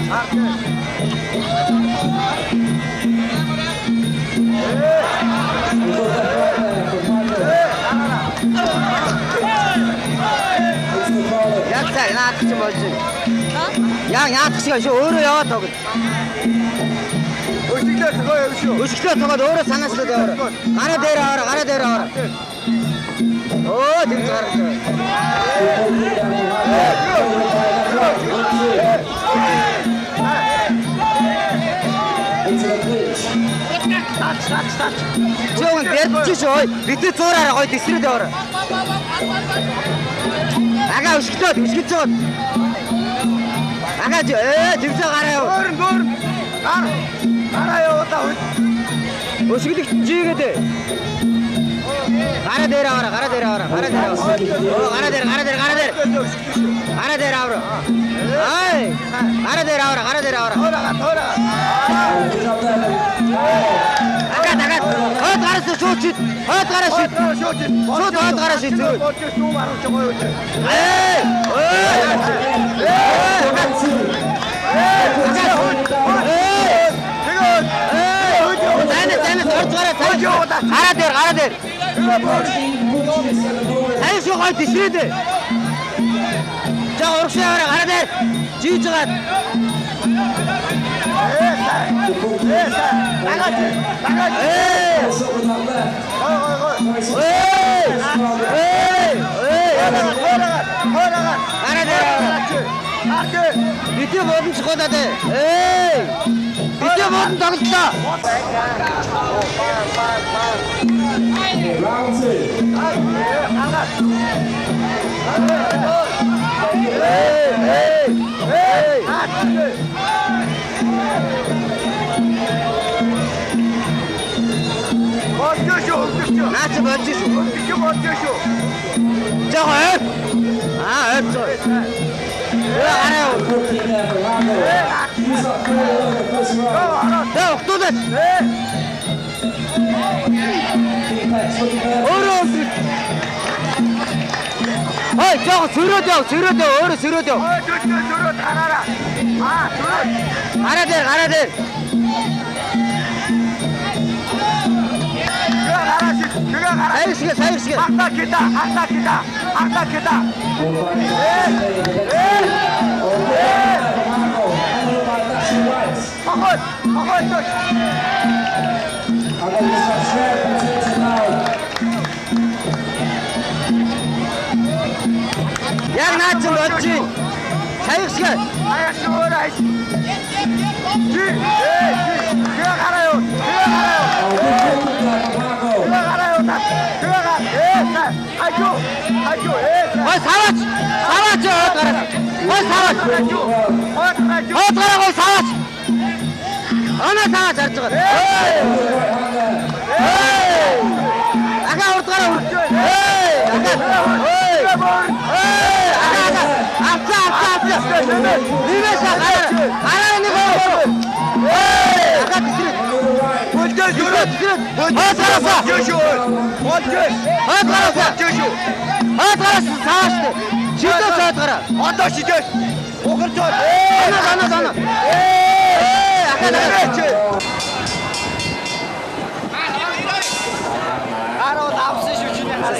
Яг цаа наад ч болж. Яг яах шиг шүү өөрөө яваад таг. Өшөглөө төгөө яв шүү. Өшөглөө төгөөд өөрөө санаачлаад яваа. Гараа дээр аваа, гараа дээр аваа. Оо тийм гараа. Жоо бэрч шүү. Бид зуураараа гоё дэсрээд яваа. Ага өшөглөөд жоод. Ага тэмцээ гараа яв. Дөөр. Гараа яваа та. Өшөглөгч жигээд. Гараа дээр аваа, гараа дээр аваа. Оо гараа дээр. Гараа дээр аваа. Ай! Гараа дээр аваа. Тоороо. Ага. Хот гараас шууд. Шууд хот гараас шууд. Болчих шүү марч гоё үү. Гараа дээр. Ай шүү гой тишрээд. Жаа урагшаа гараа дээр. Жийж гаад. Битээ бодон чухалаа дээ. Битээ бодон тоглолоо. Наач болж шүү. Жаа ойр. Ойр зөө. Араа. Октодос. Өөрөө. Ой, жаа сөрөөд яв. Өөрөө сөрөөд яв. Сөрөөд гараараа. Гараа дээр. Саяр шиг. Ахта кита. Ахой. Яг наач болж. Саяр шиг. Аяшуурай. Гараа юу. Ой саваач гараа. Ой саваач. Ой саваач. Ана саваач харж байгаа. Ага урд гараа. Авцаа. Нивэша гараа. Нэг өөр. Ага бисрээ. Болтой зүрх. Сааштай. Шидээ саад гараа. Одоо шидээ. Угэрчээ. Ана. Араа давсан шүү чи хараа.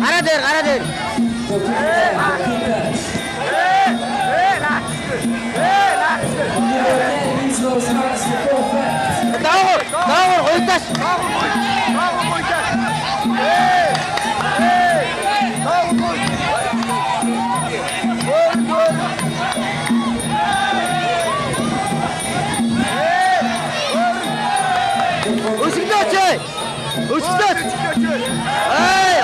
Гараа дээр. Давар хойташ. Өсгөөч. Ай,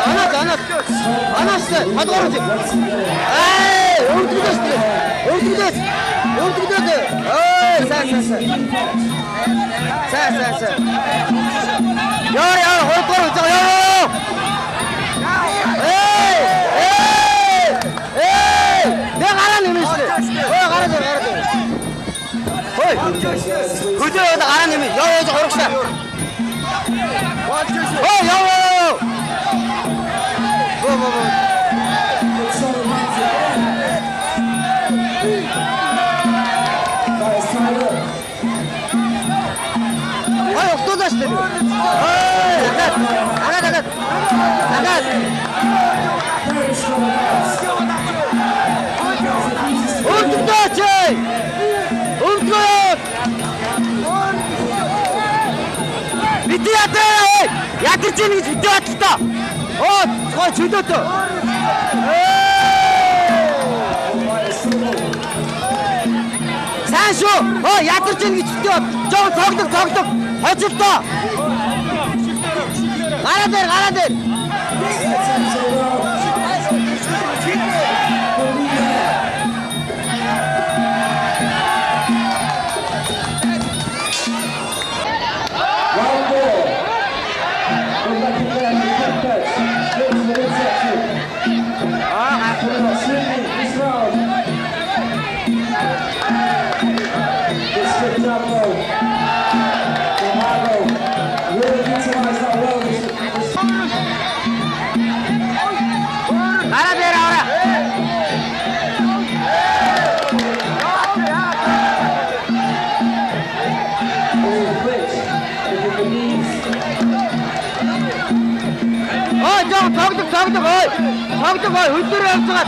анаас хадгарч. Ай, өргөдөөс. Ой, саа. Яа, хойдоор яа. Нэг гараа нэмэштэй. Гараа дээр. Хой. Хөдөө гараа нэмэ. Яа, хорогшаа. Яа. Оо. 나가. 움직여야지. 움직여요. 밑에 야트라. 야트 찌는 게 밑에 왔다. 거의 줄떴다. 산수. 야트 찌는 게 밑에 왔다. 저기도 더 춥다. 가라 돼. 저기도 거의 울트라 형수가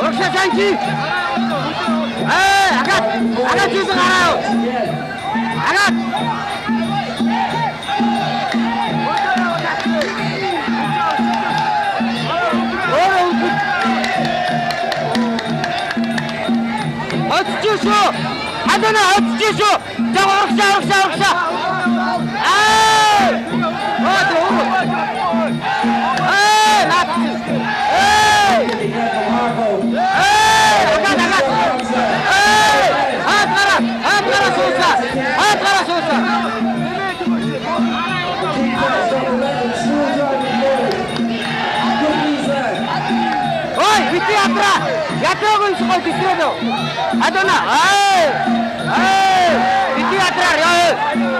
옥사 장치 아가 뒤에서 가라요 어찌쇼 하더나 어찌쇼 저거 옥사 야트하고 있어 거기 뒤스려도 하더나 밑에 야트라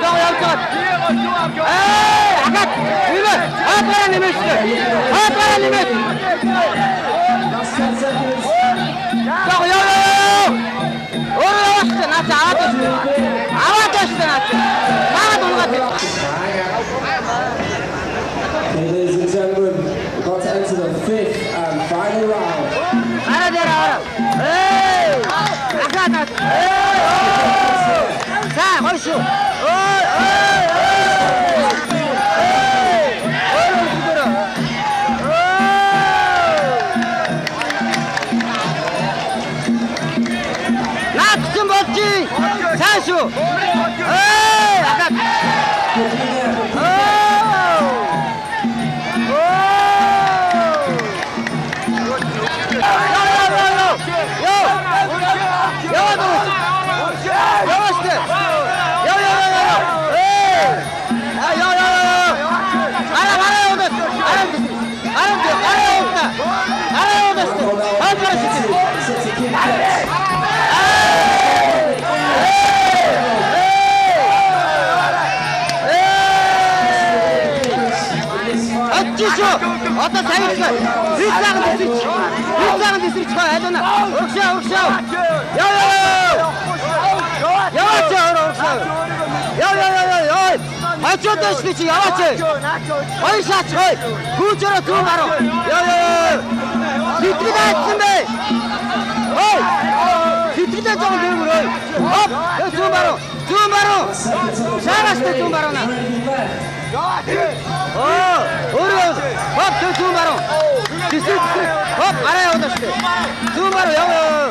저거 여기서 아가 이거 빨아내면 저거 오르 나한테 아와토시대 나한테 나가 놀 같아. Ladies and gentlemen, we're about to enter the fifth and final round. 알아. 자, 거기서. 나 좀 멋지. 산수. 어떤 사이즈가 윗상은 스위치 해줬나 옥샤 여왔죠 어쩌던 스위치 여왔지 어이샤치 구조로 두마로 뒤트다 했는데 뒤트다 좀 들고 두마로 잘하시대 두마로나 두 마로 알아요. 두 마로 영어